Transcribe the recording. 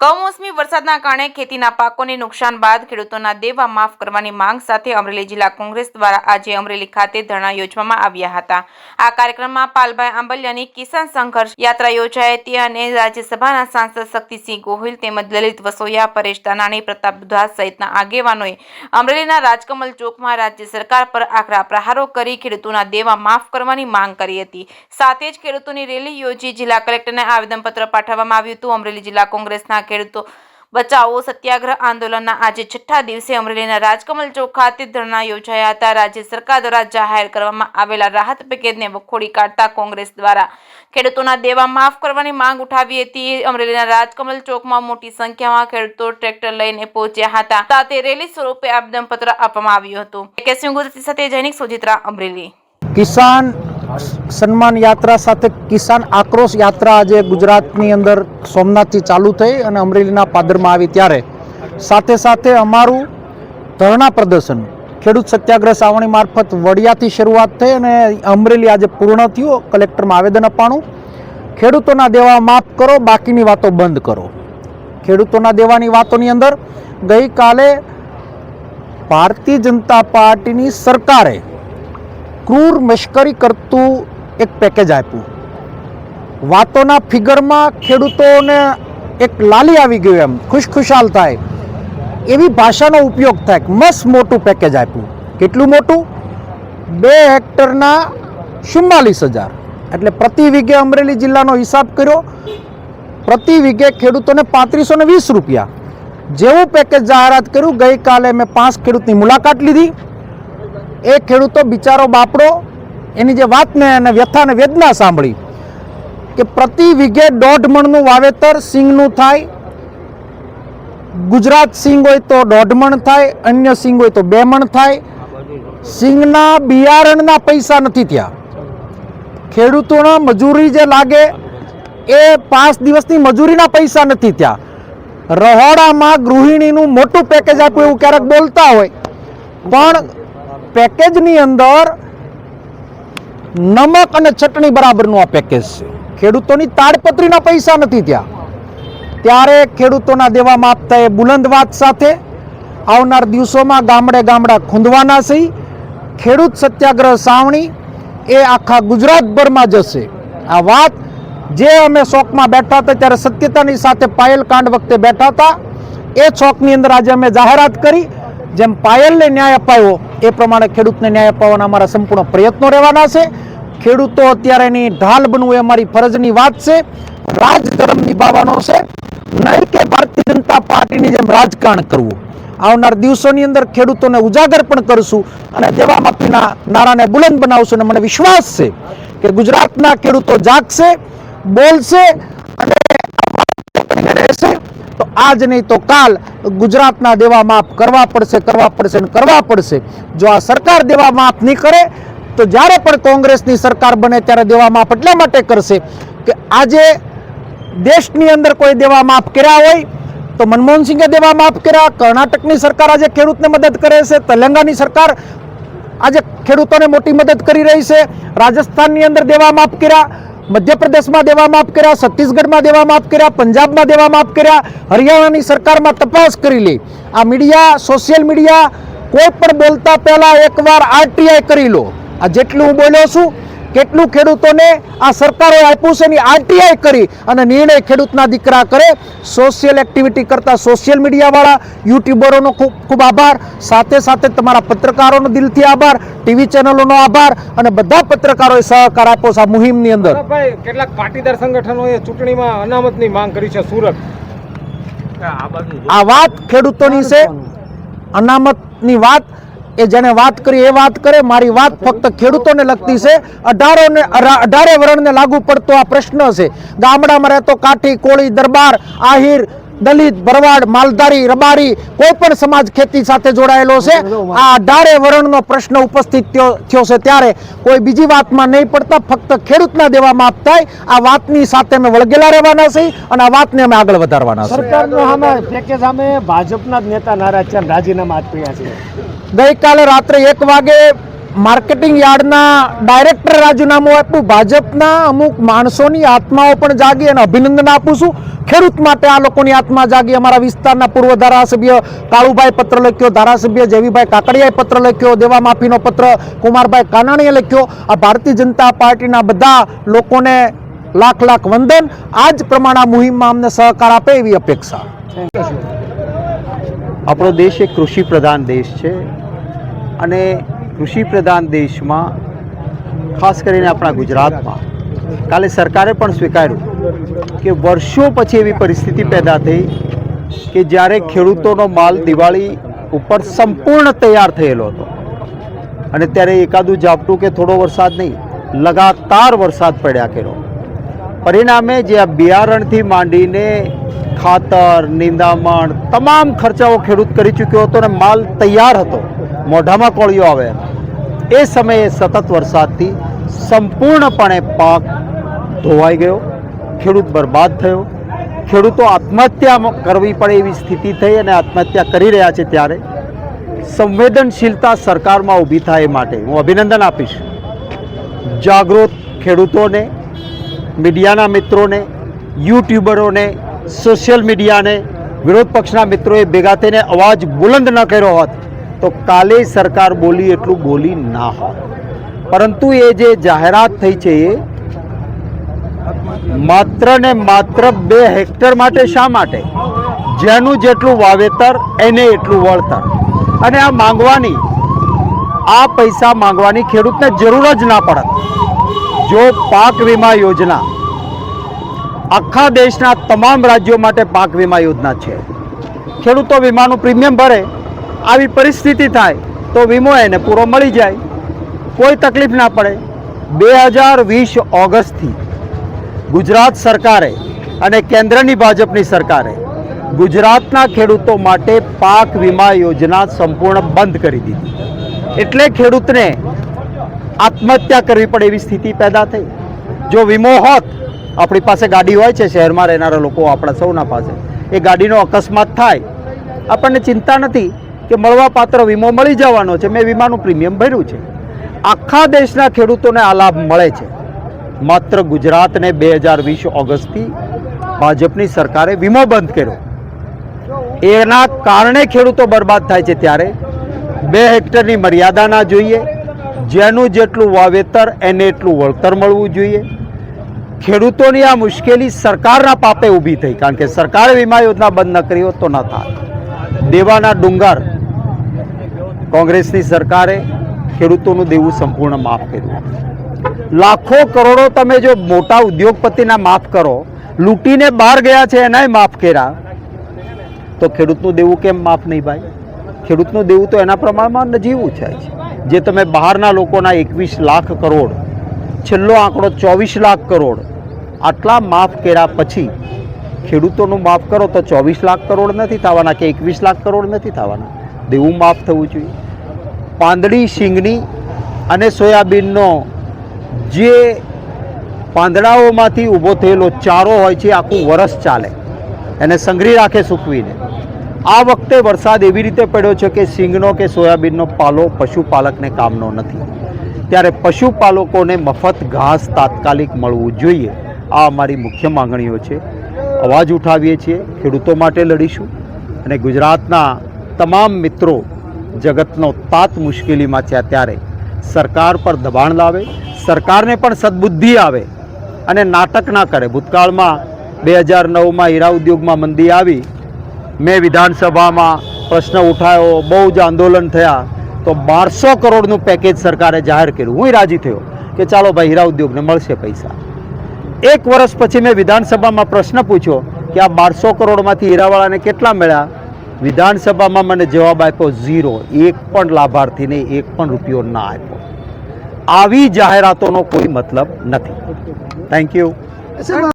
કમોસમી વરસાદના કારણે ખેતીના પાકોને નુકસાન બાદ ખેડૂતોના દેવા માફ કરવાની માંગ સાથે અમરેલી જિલ્લા કોંગ્રેસ દ્વારા આજે અમરેલી ખાતે ધરણા યોજવામાં આવ્યા હતા। આ કાર્યક્રમમાં પાલભાઈ આંબલિયાની કિસાન સંઘર્ષ યાત્રા યોજાઈ હતી અને રાજ્યસભાના સાંસદ શક્તિસિંહ ગોહિલ તેમજ લલિત વસોયા, પરેશ ધાનાણી, પ્રતાપ દુધાત સહિતના આગેવાનોએ અમરેલીના રાજકમલ ચોકમાં રાજ્ય સરકાર પર આકરા પ્રહારો કરી ખેડૂતોના દેવા માફ કરવાની માંગ કરી હતી। સાથે જ ખેડૂતોની રેલી યોજી જિલ્લા કલેક્ટરને આવેદનપત્ર પાઠવવામાં આવ્યું હતું। અમરેલી જિલ્લા કોંગ્રેસના ખેડૂતો બચાવો સત્યાગ્રહ આંદોલનના આજે છઠ્ઠા દિવસે અમરેલીના રાજકમલ ચોક ખાતે ધરણા યોજાયા હતા। રાજ્ય સરકાર દ્વારા જાહેર કરવામાં આવેલા રાહત પેકેજને વખોડી કાઢતા કોંગ્રેસ દ્વારા ખેડૂતોના દેવા માફ કરવાની માંગ ઉઠાવી હતી। અમરેલીના રાજકમલ ચોકમાં મોટી સંખ્યામાં ખેડૂતો ટ્રેક્ટર લઈને પહોંચ્યા હતા। સાથે રેલી સ્વરૂપે આવેદનપત્ર આપવામાં આવ્યું હતું। કેસી ગુજરાતી સાથે જૈનિક સોજિત્રા અમરેલી। કિસાન સન્માન યાત્રા સાથે કિસાન આક્રોશ યાત્રા આજે ગુજરાતની અંદર સોમનાથથી ચાલુ થઈ અને અમરેલીના પાદરમાં આવી ત્યારે સાથે સાથે અમારું ધરણા પ્રદર્શન ખેડૂત સત્યાગ્રહ સાવણી મારફત વડિયાથી શરૂઆત થઈ અને અમરેલી આજે પૂર્ણ થયું। કલેક્ટરમાં આવેદન અપાણું, ખેડૂતોના દેવા માફ કરો, બાકીની વાતો બંધ કરો। ખેડૂતોના દેવાની વાતોની અંદર ગઈકાલે ભારતીય જનતા પાર્ટીની સરકારે ક્રૂર મશ્કરી કરતું એક પેકેજ આપ્યું। વાતોના ફિગરમાં ખેડૂતોને એક લાલી આવી ગયું, એમ ખુશખુશાલ થાય એવી ભાષાનો ઉપયોગ થાય। મસ્ત મોટું પેકેજ આપ્યું। કેટલું મોટું? 2 હેક્ટરના 44,000 એટલે પ્રતિ વીઘે અમરેલી જિલ્લાનો હિસાબ કર્યો, પ્રતિ વીઘે ખેડૂતોને 3520 રૂપિયા જેવું પેકેજ જાહેરાત કર્યું। ગઈકાલે મેં 5 ખેડૂતની મુલાકાત લીધી। એ ખેડૂતો બિચારો બાપડો એની જે વાતને અને વ્યથાને વેદના સાંભળી કે પ્રતિ વીઘે 1.5 મણનું વાવેતર સિંગનું થાય। ગુજરાત સિંગ હોય તો 1.5 મણ થાય, અન્ય સિંગ હોય તો 2 મણ થાય। સિંગના બિયારણના પૈસા નથી થયા। ખેડૂતોના મજૂરી જે લાગે એ 5 દિવસની મજૂરીના પૈસા નથી થયા। રહોડામાં ગૃહિણીનું મોટું પેકેજ આપ્યું એવું ક્યારેક બોલતા હોય, પણ પેકેજની અંદર નમક અને ચટણી બરાબરનું આ પેકેજ છે। ખેડૂતોની તાડપત્રીના પૈસા નથી થયા ત્યારે ખેડૂતોના દેવા માફ થાય બુલંદ વાત સાથે આવનાર દિવસોમાં ગામડે ગામડા ખૂંદવાના છે। ખેડૂત સત્યાગ્રહ સાવણી એ આખા ગુજરાતભરમાં જશે। આ વાત જે અમે ચોકમાં બેઠા હતા ત્યારે સત્યતાની સાથે પાયલ કાંડ વખતે બેઠા હતા, એ ચોકની અંદર આજે અમે જાહેરાત કરી। જેમ પાયલને ન્યાય અપાયો એ પ્રમાણે ખેડૂતને ન્યાય અપાવવાના અમારા સંપૂર્ણ પ્રયત્નો રહેવાના છે। ખેડૂતો અત્યારે એની ઢાલ બનવું એ અમારી ફરજની વાત છે। રાજધર્મ નિભાવવાનો છે, નહીં કે ભારતીય જનતા પાર્ટીની જેમ રાજકારણ કરવું। આવનાર દિવસોની અંદર ખેડૂતોને ઉજાગર પણ કરશું અને દેવા માફીના નારાને બુલંદ બનાવશું અને મને વિશ્વાસ છે કે ગુજરાતના ખેડૂતો જાગશે, બોલશે અને રહેશે। તો આજ નહીં તો કાલ ગુજરાતના દેવા માફ કરવા પડશે। જો આ સરકાર દેવા માફ નહીં કરે તો જ્યારે પણ કોંગ્રેસની સરકાર બને ત્યારે દેવા માફ એટલા માટે કરશે કે આજે દેશની અંદર કોઈ દેવા માફ કર્યા હોય તો મનમોહનસિંહે દેવા માફ કર્યા, કર્ણાટકની સરકાર આજે ખેડૂતને મદદ કરે છે, તેલંગાની સરકાર આજે ખેડૂતોને મોટી મદદ કરી રહી છે, રાજસ્થાનની અંદર દેવા માફ કર્યા, મધ્યપ્રદેશમાં દેવા માફ કર્યા, છત્તીસગઢમાં દેવા માફ કર્યા, પંજાબમાં દેવા માફ કર્યા, હરિયાણાની સરકારમાં તપાસ કરી લે। આ મીડિયા, સોશિયલ મીડિયા કોઈ પણ બોલતા પહેલા એકવાર આરટીઆઈ કરી લો। આ જેટલું હું બોલ્યો છું કેટલું ખેડૂતોને આ સરકારોએ આપ્યું છે એની આરટીઆઈ કરી અને નિર્ણય ખેડૂતના દીકરા કરે। સોશિયલ એક્ટિવિટી કરતા સોશિયલ મીડિયાવાળા યુટ્યુબરોનો ખૂબ ખૂબ આભાર, સાથે સાથે તમારા પત્રકારોનો દિલથી આભાર, ટીવી ચેનલોનો આભાર અને બધા પત્રકારોએ સહકાર આપ્યો છે આ મુહિમની અંદર। કેટલાક પાટીદાર સંગઠનોએ ચૂંટણીમાં અનામતની માંગ કરી છે સુરત। આ વાત ખેડૂતોની છે, અનામતની વાત એ જેને વાત કરી એ વાત કરે। મારી વાત ફક્ત ખેડૂતોને લગતી છે। 18 વર્ણને લાગુ પડતો આ પ્રશ્ન છે। ગામડામાં રહેતો કાઠી, કોળી, દરબાર, આહિર, દલિત, ભરવાડ, માલધારી, રબારી કોઈ પણ સમાજ ખેતી સાથે જોડાયેલો છે। આ 18 વર્ણનો પ્રશ્ન ઉપસ્થિત થયો છે ત્યારે કોઈ બીજી વાતમાં નહીં પડતા, ફક્ત ખેડૂતના દેવા માફ થાય આ વાતની સાથે અમે વળગેલા રહેવાના છે અને આ વાતને અમે આગળ વધારવાના છે। સરકારનો પેકેજ સામે ભાજપના જ નેતા નારાજ છે, રાજીનામા આપ્યા છે। ગઈકાલે રાત્રે 1 વાગે માર્કેટિંગ યાર્ડના ડાયરેક્ટર રાજીનામું આપ્યું. ભાજપના અમુક માણસોની આત્માઓ પણ જાગી અને અભિનંદન આપું છું. ખેડૂત માટે આ લોકોની આત્મા જાગી. અમારા વિસ્તારના પૂર્વ ધારાસભ્ય કાળુભાઈ પત્ર લખ્યો, ધારાસભ્ય જેવીભાઈ કાકડિયાએ પત્ર લખ્યો, દેવા માફીનો પત્ર કુમારભાઈ કાનાણીએ લખ્યો. આ ભારતીય જનતા પાર્ટીના બધા લોકોને લાખ લાખ વંદન. આ જ પ્રમાણે આ મુહિમમાં અમને સહકાર આપે એવી અપેક્ષા. આપણો દેશ એક કૃષિ પ્રધાન દેશ છે અને કૃષિ પ્રધાન દેશમાં ખાસ કરીને આપણા ગુજરાતમાં કાલે સરકારે પણ સ્વીકાર્યું કે વર્ષો પછી એવી પરિસ્થિતિ પેદા થઈ કે જ્યારે ખેડૂતોનો માલ દિવાળી ઉપર સંપૂર્ણ તૈયાર થયેલો હતો અને ત્યારે એકાદું ઝાપટું કે થોડો વરસાદ નહીં, લગાતાર વરસાદ પડ્યા કર્યો. પરિણામે જે આ બિયારણથી માંડીને ખાતર, નિંદામણ તમામ ખર્ચાઓ ખેડૂત કરી ચૂક્યો હતો અને માલ તૈયાર હતો, મોઢામાં કોળિયો આવે. એ સમયે સતત વરસાદથી સંપૂર્ણપણે પાક ધોવાઈ ગયો, ખેડૂત બરબાદ થયો, ખેડૂતો આત્મહત્યા કરવી પડે એવી સ્થિતિ થઈ અને આત્મહત્યા કરી રહ્યા છે. ત્યારે સંવેદનશીલતા સરકારમાં ઊભી થાય એ માટે હું અભિનંદન આપીશ. જાગૃત ખેડૂતોને, મીડિયાના મિત્રોને, યુટ્યુબરોને, સોશિયલ મીડિયાને, વિરોધ પક્ષના મિત્રોએ ભેગા થઈને અવાજ બુલંદ ન કર્યો હોત તો કાલે સરકાર બોલી એટલું બોલી ના હોત. પરંતુ એ જે જાહેરાત થઈ છે એ માત્ર ને માત્ર 2 હેક્ટર માટે. શા માટે? જેનું જેટલું વાવેતર એને એટલું વળતર. અને આ માંગવાની, આ પૈસા માંગવાની ખેડૂતને જરૂર જ ના પડત જો પાક વીમા યોજના આખા દેશના તમામ રાજ્યો માટે પાક વીમા યોજના છે. ખેડૂતો વીમાનું પ્રીમિયમ ભરે, આવી પરિસ્થિતિ થાય તો વીમો એને પૂરો મળી જાય, કોઈ તકલીફ ના પડે. 2020 ઓગસ્ટથી ગુજરાત સરકારે અને કેન્દ્રની ભાજપની સરકારે ગુજરાતના ખેડૂતો માટે પાક વીમા યોજના સંપૂર્ણ બંધ કરી દીધી. એટલે ખેડૂતને આત્મહત્યા કરવી પડે એવી સ્થિતિ પેદા થઈ. જો વીમો હોત, આપણી પાસે ગાડી હોય છે, શહેરમાં રહેનારા લોકો આપણા સૌના પાસે, એ ગાડીનો અકસ્માત થાય, આપણને ચિંતા નથી કે મળવાપાત્ર વીમો મળી જવાનો છે, મેં વીમાનું પ્રીમિયમ ભર્યું છે. આખા દેશના ખેડૂતોને આ લાભ મળે છે. માત્ર ગુજરાતને 2020 ઓગસ્ટથી ભાજપની સરકારે વીમો બંધ કર્યો, એના કારણે ખેડૂતો બરબાદ થાય છે. ત્યારે 2 હેક્ટરની મર્યાદા ના જોઈએ, જેનું જેટલું વાવેતર એને એટલું વળતર મળવું જોઈએ. ખેડૂતોની આ મુશ્કેલી સરકારના પાપે ઊભી થઈ, કારણ કે સરકારે વીમા યોજના બંધ ન કરી હોત તો ન થાત. દેવાના ડુંગર કોંગ્રેસની સરકારે ખેડૂતોનું દેવું સંપૂર્ણ માફ કર્યું. લાખો કરોડો તમે જો મોટા ઉદ્યોગપતિના માફ કરો, લૂંટીને બહાર ગયા છે એનાય માફ કર્યા, તો ખેડૂતનું દેવું કેમ માફ નહીં ભાઈ? ખેડૂતનું દેવું તો એના પ્રમાણમાં નજીવું છે. જે તમે બહારના લોકોના 21 લાખ કરોડ, છેલ્લો આંકડો 24 લાખ કરોડ, આટલા માફ કર્યા પછી ખેડૂતોનું માફ કરો તો 24 લાખ કરોડ નથી થવાના કે 21 લાખ કરોડ નથી થવાના. દેવું માફ થવું જોઈએ. પાંદડી, શીંગણી અને સોયાબીનનો જે પાંદડાઓમાંથી ઊભો થયેલો ચારો હોય છે, આખું વરસ ચાલે, એને સંઘરી રાખે સૂકવીને. આ વખતે વરસાદ એવી રીતે પડ્યો છે કે શીંગનો કે સોયાબીનનો પાલો પશુપાલકને કામનો નથી. ત્યારે પશુપાલકોને મફત ઘાસ તાત્કાલિક મળવું જોઈએ. આ અમારી મુખ્ય માંગણીઓ છે. અવાજ ઉઠાવીએ છીએ, ખેડૂતો માટે લડીશું અને ગુજરાતના તમામ મિત્રો જગતનો તાત મુશ્કેલીમાં છે ત્યારે સરકાર પર દબાણ લાવે, સરકારને પણ સદબુદ્ધિ આવે અને નાટક ના કરે. ભૂતકાળમાં 2009માં હીરા ઉદ્યોગમાં મંદી આવી, મેં વિધાનસભામાં પ્રશ્ન ઉઠાવ્યો, બહુ જ આંદોલન થયા, તો 1200 કરોડનું પેકેજ સરકારે જાહેર કર્યું. હું રાજી થયો કે ચાલો ભાઈ હીરા ઉદ્યોગને મળશે પૈસા. 1 વર્ષ પછી મેં વિધાનસભામાં પ્રશ્ન પૂછ્યો કે આ 1200 કરોડમાંથી હીરાવાળાને કેટલા મળ્યા? વિધાનસભામાં મને જવાબ આપ્યો 0. એક પણ લાભાર્થીને 1 પણ રૂપિયો ના આપ્યો. આવી જાહેરાતોનો કોઈ મતલબ નથી. Thank you.